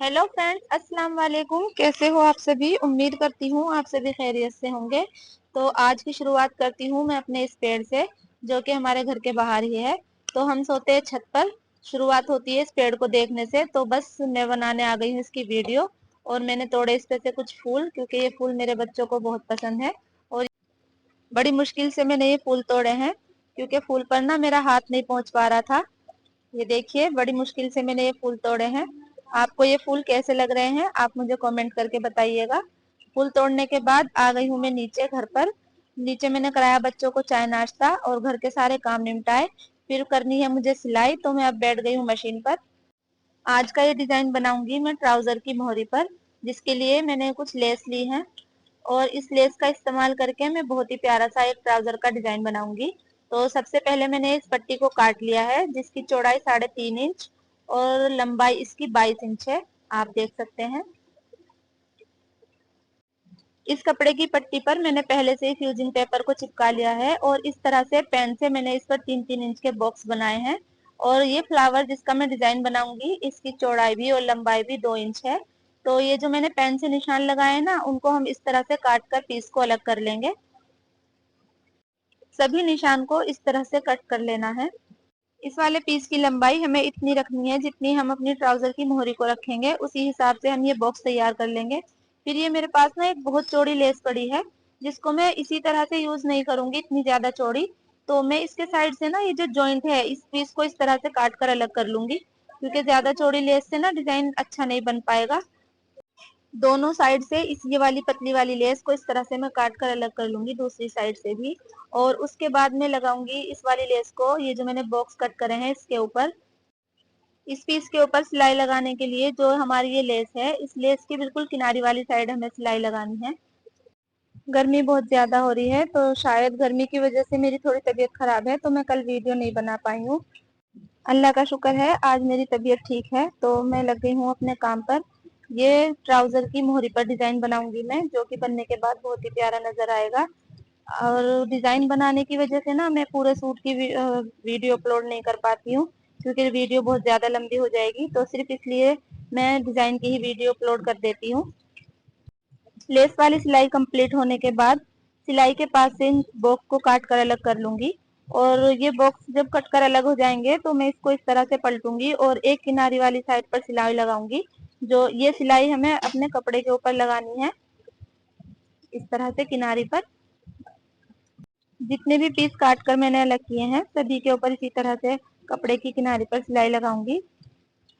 Hello friends, अस्सलाम वालेकुम। कैसे हो आप सभी? उम्मीद करती हूँ आप सभी खैरियत से होंगे। तो आज की शुरुआत करती हूँ मैं अपने इस पेड़ से, जो कि हमारे घर के बाहर ही है। तो हम सोते हैं छत पर। शुरुआत होती है इस पेड़ को देखने से। तो बस मैं बनाने आ गई हूँ इसकी वीडियो। और मैंने तोड़े इस पे से कुछ फूल, क्योंकि ये फूल मेरे बच्चों को बहुत पसंद है। और बड़ी मुश्किल से मैंने ये फूल तोड़े हैं, क्योंकि फूल पर ना मेरा हाथ नहीं पहुंच पा रहा था। ये देखिए, बड़ी मुश्किल से मैंने ये फूल तोड़े हैं। आपको ये फूल कैसे लग रहे हैं, आप मुझे कमेंट करके बताइएगा। फूल तोड़ने के बाद आ गई हूँ मैं नीचे घर पर। नीचे मैंने कराया बच्चों को चाय नाश्ता और घर के सारे काम निपटाए। फिर करनी है मुझे सिलाई, तो मैं अब बैठ गई हूँ मशीन पर। आज का ये डिजाइन बनाऊंगी मैं ट्राउजर की मोहरी पर, जिसके लिए मैंने कुछ लेस ली है। और इस लेस का इस्तेमाल करके मैं बहुत ही प्यारा सा एक ट्राउजर का डिजाइन बनाऊंगी। तो सबसे पहले मैंने इस पट्टी को काट लिया है, जिसकी चौड़ाई 3.5 इंच और लंबाई इसकी 22 इंच है। आप देख सकते हैं। इस कपड़े की पट्टी पर मैंने पहले से ही फ्यूजिंग पेपर को चिपका लिया है, और इस तरह से पेन से मैंने इस पर 3-3 इंच के बॉक्स बनाए हैं। और ये फ्लावर जिसका मैं डिजाइन बनाऊंगी, इसकी चौड़ाई भी और लंबाई भी 2 इंच है। तो ये जो मैंने पेन से निशान लगाए हैं ना, उनको हम इस तरह से काट कर पीस को अलग कर लेंगे। सभी निशान को इस तरह से कट कर लेना है। इस वाले पीस की लंबाई हमें इतनी रखनी है जितनी हम अपनी ट्राउजर की मोहरी को रखेंगे, उसी हिसाब से हम ये बॉक्स तैयार कर लेंगे। फिर ये मेरे पास ना एक बहुत चौड़ी लेस पड़ी है, जिसको मैं इसी तरह से यूज नहीं करूंगी, इतनी ज्यादा चौड़ी। तो मैं इसके साइड से ना ये जो जॉइंट है, इस पीस को इस तरह से काट कर अलग कर लूंगी, क्योंकि ज्यादा चौड़ी लेस से ना डिजाइन अच्छा नहीं बन पाएगा। दोनों साइड से इस ये वाली पतली वाली लेस को इस तरह से मैं काट कर अलग कर लूंगी, दूसरी साइड से भी। और उसके बाद में लगाऊंगी इस वाली लेस को, ये जो मैंने बॉक्स कट करे हैं इसके ऊपर। इस पीस के ऊपर सिलाई लगाने के लिए जो हमारी ये लेस है, इस लेस की बिल्कुल किनारी वाली साइड हमें सिलाई लगानी है। गर्मी बहुत ज्यादा हो रही है, तो शायद गर्मी की वजह से मेरी थोड़ी तबीयत खराब है, तो मैं कल वीडियो नहीं बना पाई हूँ। अल्लाह का शुक्र है, आज मेरी तबीयत ठीक है, तो मैं लग गई हूँ अपने काम पर। ये ट्राउजर की मोहरी पर डिजाइन बनाऊंगी मैं, जो कि बनने के बाद बहुत ही प्यारा नजर आएगा। और डिजाइन बनाने की वजह से ना मैं पूरे सूट की वीडियो अपलोड नहीं कर पाती हूँ, क्योंकि वीडियो बहुत ज्यादा लंबी हो जाएगी। तो सिर्फ इसलिए मैं डिजाइन की ही वीडियो अपलोड कर देती हूँ। लेस वाली सिलाई कंप्लीट होने के बाद सिलाई के पास से इन बॉक्स को काट कर अलग कर लूंगी। और ये बॉक्स जब कट कर अलग हो जाएंगे, तो मैं इसको इस तरह से पलटूंगी और एक किनारी वाली साइड पर सिलाई लगाऊंगी। जो ये सिलाई हमें अपने कपड़े के ऊपर लगानी है, इस तरह से किनारी पर। जितने भी पीस काट कर मैंने अलग किए हैं, सभी के ऊपर इसी तरह से कपड़े की किनारी पर सिलाई लगाऊंगी,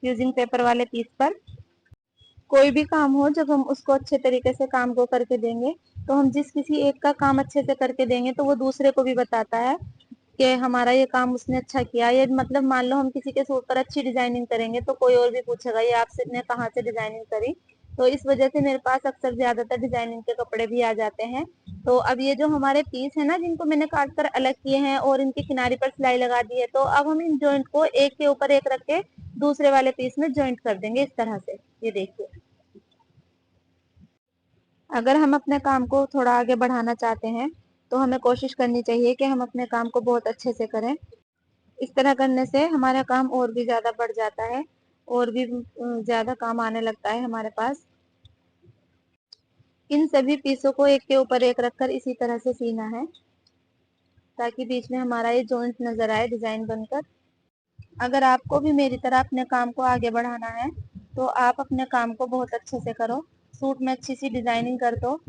यूजिंग पेपर वाले पीस पर। कोई भी काम हो, जब हम उसको अच्छे तरीके से काम को करके देंगे, तो हम जिस किसी एक का काम अच्छे से करके देंगे, तो वो दूसरे को भी बताता है कि हमारा ये काम उसने अच्छा किया। ये मतलब मान लो हम किसी के सूट पर अच्छी डिजाइनिंग करेंगे, तो कोई और भी पूछेगा ये आपने कहाँ से डिजाइनिंग करी। तो इस वजह से मेरे पास अक्सर ज्यादातर डिजाइनिंग के कपड़े भी आ जाते हैं। तो अब ये जो हमारे पीस है ना, जिनको मैंने काट कर अलग किए हैं और इनकी किनारी पर सिलाई लगा दी है, तो अब हम इन जॉइंट को एक के ऊपर एक रख के दूसरे वाले पीस में जॉइंट कर देंगे, इस तरह से। ये देखिए, अगर हम अपने काम को थोड़ा आगे बढ़ाना चाहते हैं, तो हमें कोशिश करनी चाहिए कि हम अपने काम को बहुत अच्छे से करें। इस तरह करने से हमारा काम और भी ज्यादा बढ़ जाता है, और भी ज्यादा काम आने लगता है हमारे पास। इन सभी पीसों को एक के ऊपर एक रखकर इसी तरह से सीना है, ताकि बीच में हमारा ये जॉइंट नजर आए डिजाइन बनकर। अगर आपको भी मेरी तरह अपने काम को आगे बढ़ाना है, तो आप अपने काम को बहुत अच्छे से करो। सूट में अच्छी सी डिजाइनिंग कर दो।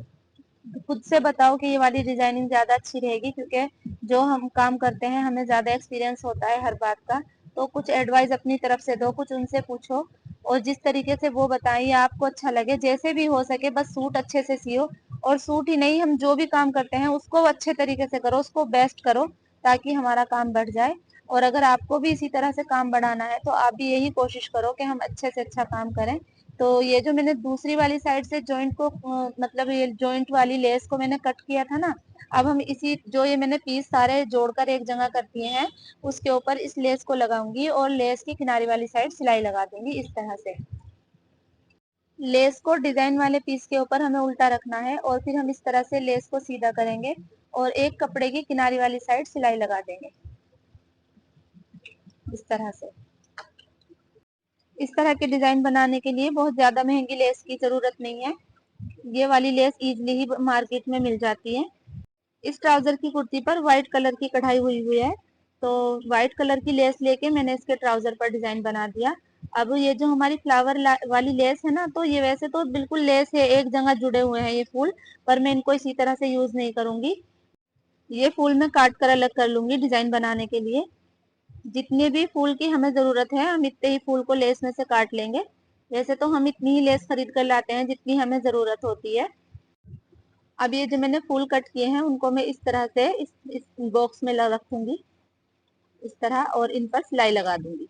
खुद से बताओ कि ये वाली डिजाइनिंग ज्यादा अच्छी रहेगी, क्योंकि जो हम काम करते हैं हमें ज्यादा एक्सपीरियंस होता है हर बात का। तो कुछ एडवाइस अपनी तरफ से दो, कुछ उनसे पूछो, और जिस तरीके से वो बताएं आपको अच्छा लगे, जैसे भी हो सके बस सूट अच्छे से सियो। और सूट ही नहीं, हम जो भी काम करते हैं उसको अच्छे तरीके से करो, उसको बेस्ट करो, ताकि हमारा काम बढ़ जाए। और अगर आपको भी इसी तरह से काम बढ़ाना है, तो आप भी यही कोशिश करो कि हम अच्छे से अच्छा काम करें। तो ये जो मैंने दूसरी वाली साइड से जॉइंट को मतलब ये जॉइंट वाली लेस को मैंने कट किया था ना, अब हम इसी जो ये मैंने पीस सारे जोड़कर एक जगह कर दिए हैं, उसके ऊपर इस लेस को लगाऊंगी और लेस की किनारी वाली साइड सिलाई लगा दूंगी, इस तरह से। लेस को डिजाइन वाले पीस के ऊपर हमें उल्टा रखना है, और फिर हम इस तरह से लेस को सीधा करेंगे और एक कपड़े की किनारी वाली साइड सिलाई लगा देंगे, इस तरह से। इस तरह के डिजाइन बनाने के लिए बहुत ज्यादा महंगी लेस की जरूरत नहीं है। ये वाली लेस इजीली ही मार्केट में मिल जाती है। इस ट्राउजर की कुर्ती पर व्हाइट कलर की कढ़ाई हुई हुई है, तो व्हाइट कलर की लेस लेके मैंने इसके ट्राउजर पर डिजाइन बना दिया। अब ये जो हमारी फ्लावर वाली लेस है ना, तो ये वैसे तो बिल्कुल लेस है, एक जगह जुड़े हुए हैं ये फूल, पर मैं इनको इसी तरह से यूज नहीं करूंगी। ये फूल मैं काट कर अलग कर लूंगी डिजाइन बनाने के लिए। जितने भी फूल की हमें जरूरत है हम इतने ही फूल को लेस में से काट लेंगे। वैसे तो हम इतनी ही लेस खरीद कर लाते हैं जितनी हमें जरूरत होती है। अब ये जो मैंने फूल कट किए हैं उनको मैं इस तरह से इस बॉक्स में रखूंगी इस तरह, और इन पर सिलाई लगा दूंगी।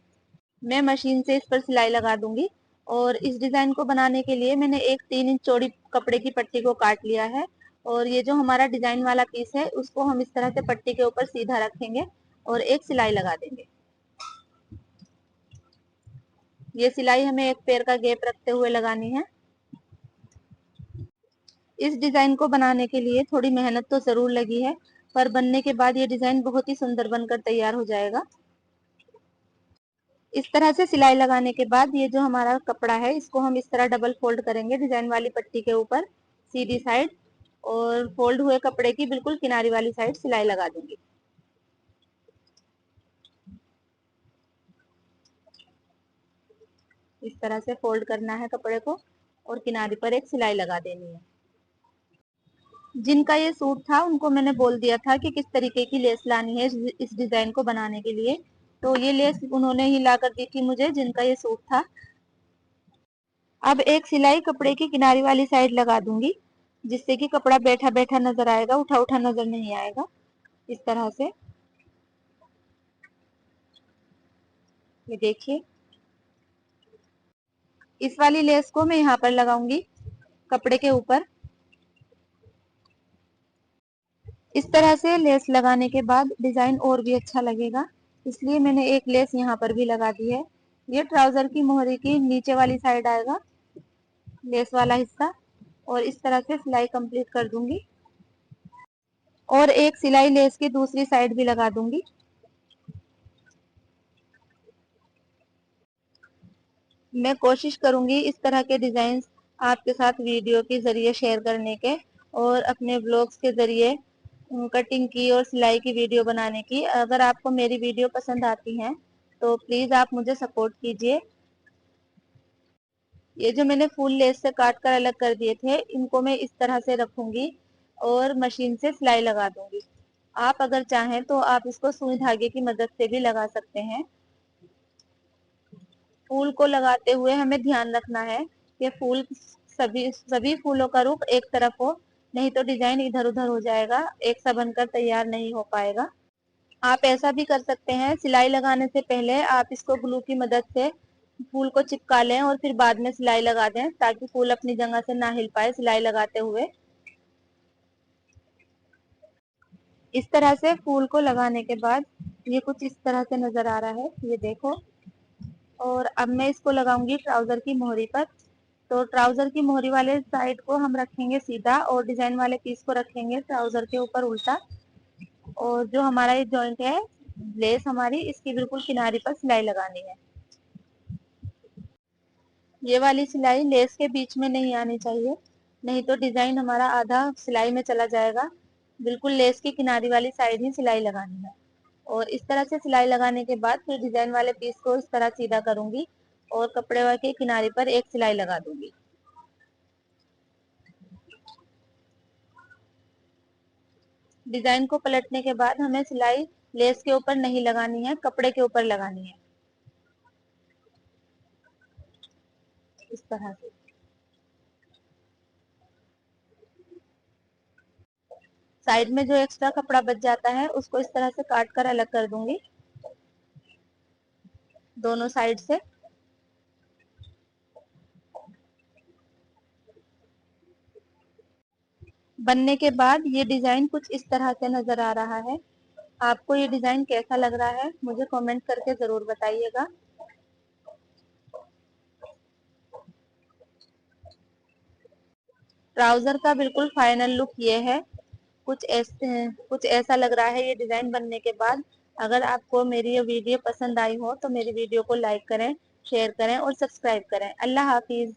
मैं मशीन से इस पर सिलाई लगा दूंगी। और इस डिजाइन को बनाने के लिए मैंने एक 3 इंच चौड़ी कपड़े की पट्टी को काट लिया है। और ये जो हमारा डिजाइन वाला पीस है उसको हम इस तरह से पट्टी के ऊपर सीधा रखेंगे और एक सिलाई लगा देंगे। ये सिलाई हमें एक पैर का गैप रखते हुए लगानी है। इस डिजाइन को बनाने के लिए थोड़ी मेहनत तो जरूर लगी है, पर बनने के बाद ये डिजाइन बहुत ही सुंदर बनकर तैयार हो जाएगा। इस तरह से सिलाई लगाने के बाद ये जो हमारा कपड़ा है इसको हम इस तरह डबल फोल्ड करेंगे डिजाइन वाली पट्टी के ऊपर सीधी साइड, और फोल्ड हुए कपड़े की बिल्कुल किनारी वाली साइड सिलाई लगा दूंगी। इस तरह से फोल्ड करना है कपड़े को और किनारी पर एक सिलाई लगा देनी है। जिनका ये सूट था उनको मैंने बोल दिया था कि किस तरीके की लेस लानी है इस डिजाइन को बनाने के लिए, तो ये लेस उन्होंने ही ला कर दी थी मुझे जिनका ये सूट था। अब एक सिलाई कपड़े की किनारी वाली साइड लगा दूंगी, जिससे कि कपड़ा बैठा बैठा नजर आएगा, उठा उठा नजर नहीं आएगा। इस तरह से ये देखिए, इस वाली लेस को मैं यहाँ पर लगाऊंगी कपड़े के ऊपर। इस तरह से लेस लगाने के बाद डिजाइन और भी अच्छा लगेगा, इसलिए मैंने एक लेस यहाँ पर भी लगा दी है। ये ट्राउजर की मोहरी की नीचे वाली साइड आएगा लेस वाला हिस्सा, और इस तरह से सिलाई कंप्लीट कर दूंगी और एक सिलाई लेस की दूसरी साइड भी लगा दूंगी। मैं कोशिश करूंगी इस तरह के डिजाइन आपके साथ वीडियो के जरिए शेयर करने के, और अपने ब्लॉग्स के जरिए कटिंग की और सिलाई की वीडियो बनाने की। अगर आपको मेरी वीडियो पसंद आती हैं तो प्लीज आप मुझे सपोर्ट कीजिए। ये जो मैंने फुल लेस से काट कर अलग कर दिए थे इनको मैं इस तरह से रखूंगी और मशीन से सिलाई लगा दूंगी। आप अगर चाहें तो आप इसको सुई धागे की मदद से भी लगा सकते हैं। फूल को लगाते हुए हमें ध्यान रखना है कि फूल सभी सभी फूलों का रुख एक तरफ हो, नहीं तो डिजाइन इधर उधर हो जाएगा, एक सा बनकर तैयार नहीं हो पाएगा। आप ऐसा भी कर सकते हैं, सिलाई लगाने से पहले आप इसको ग्लू की मदद से फूल को चिपका लें और फिर बाद में सिलाई लगा दें, ताकि फूल अपनी जगह से ना हिल पाए सिलाई लगाते हुए। इस तरह से फूल को लगाने के बाद ये कुछ इस तरह से नजर आ रहा है, ये देखो। और अब मैं इसको लगाऊंगी ट्राउजर की मोहरी पर। तो ट्राउजर की मोहरी वाले साइड को हम रखेंगे सीधा और डिजाइन वाले पीस को रखेंगे ट्राउजर के ऊपर उल्टा। और जो हमारा ये जॉइंट है लेस हमारी, इसकी बिल्कुल किनारी पर सिलाई लगानी है। ये वाली सिलाई लेस के बीच में नहीं आनी चाहिए, नहीं तो डिजाइन हमारा आधा सिलाई में चला जाएगा। बिल्कुल लेस की किनारी वाली साइड ही सिलाई लगानी है। और इस तरह से सिलाई लगाने के बाद फिर डिजाइन वाले पीस को इस तरह सीधा करूंगी और कपड़े के किनारे पर एक सिलाई लगा दूंगी। डिजाइन को पलटने के बाद हमें सिलाई लेस के ऊपर नहीं लगानी है, कपड़े के ऊपर लगानी है इस तरह से। साइड में जो एक्स्ट्रा कपड़ा बच जाता है उसको इस तरह से काट कर अलग कर दूंगी दोनों साइड से। बनने के बाद ये डिजाइन कुछ इस तरह से नजर आ रहा है। आपको ये डिजाइन कैसा लग रहा है मुझे कमेंट करके जरूर बताइएगा। ट्राउजर का बिल्कुल फाइनल लुक ये है। कुछ ऐसा लग रहा है ये डिजाइन बनने के बाद। अगर आपको मेरी ये वीडियो पसंद आई हो तो मेरी वीडियो को लाइक करें, शेयर करें और सब्सक्राइब करें। अल्लाह हाफिज।